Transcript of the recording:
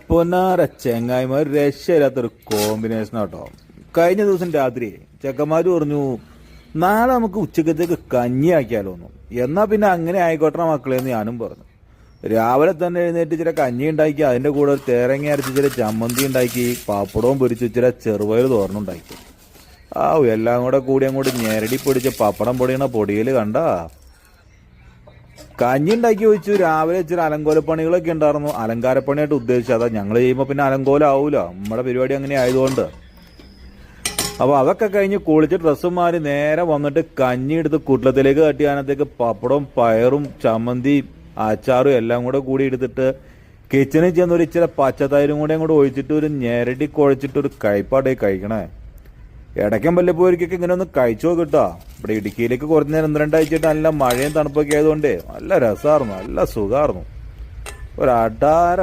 പൊന്നാര ചെങ്ങായിമാർ രക്ഷയില്ലാത്തൊരു കോമ്പിനേഷൻ ആട്ടോ. കഴിഞ്ഞ ദിവസം രാത്രി ചെക്കന്മാര് പറഞ്ഞു നാളെ നമുക്ക് ഉച്ചക്കത്തേക്ക് കഞ്ഞി ആക്കിയാലോന്നു. എന്നാ പിന്നെ അങ്ങനെ ആയിക്കോട്ടെ മക്കളെന്ന് ഞാനും പറഞ്ഞു. രാവിലെ തന്നെ എഴുന്നേറ്റ് ചില കഞ്ഞി ഉണ്ടാക്കി, അതിന്റെ കൂടെ ഒരു തേരങ്ങ അരച്ച് ചില ചമ്മന്തി ഉണ്ടാക്കി, പാപ്പടവും പൊരിച്ചു, ചില ചെറുപയർ തോരനുണ്ടാക്കി. എല്ലാം കൂടി അങ്ങോട്ട് ഞെരടി പൊടിച്ച് പപ്പടം പൊടിയണ പൊടിയിൽ കണ്ട കഞ്ഞി ഉണ്ടാക്കി വെച്ചു. രാവിലെ ഇച്ചിരി അലങ്കോലപ്പണികളൊക്കെ ഉണ്ടായിരുന്നു. അലങ്കാരപ്പണിയായിട്ട് ഉദ്ദേശിച്ചത് അതാ. ഞങ്ങൾ ചെയ്യുമ്പോൾ പിന്നെ അലങ്കോലം ആവൂല, നമ്മുടെ പരിപാടി അങ്ങനെ ആയതുകൊണ്ട്. അപ്പൊ അതൊക്കെ കഴിഞ്ഞ് കുളിച്ച് ഡ്രസ്സും മാറി നേരെ വന്നിട്ട് കഞ്ഞി എടുത്ത് കുട്ടലത്തിലേക്ക് തട്ടി അതിനകത്തേക്ക് പപ്പടവും പയറും ചമ്മന്തിയും അച്ചാറും എല്ലാം കൂടി എടുത്തിട്ട് കിച്ചണിൽ ചെന്ന് ഒരു ഇച്ചിരി പച്ചത്തൈരും കൂടെ അങ്ങോട്ട് ഒഴിച്ചിട്ട് ഒരു ഞെരടി കുഴച്ചിട്ട് ഒരു കൈപ്പാടേ കഴിക്കണേ. ഇടയ്ക്കും വല്ലപ്പോരിക്കൊക്കെ ഇങ്ങനെ ഒന്ന് കഴിച്ചു നോക്കിട്ടോ. ഇവിടെ ഇടുക്കിയിലേക്ക് കുറച്ച് നേരം 2-2 നല്ല മഴയും തണുപ്പൊക്കെ ആയതുകൊണ്ട് നല്ല രസമായിരുന്നു, നല്ല സുഖമായിരുന്നു. ഒരു അടാര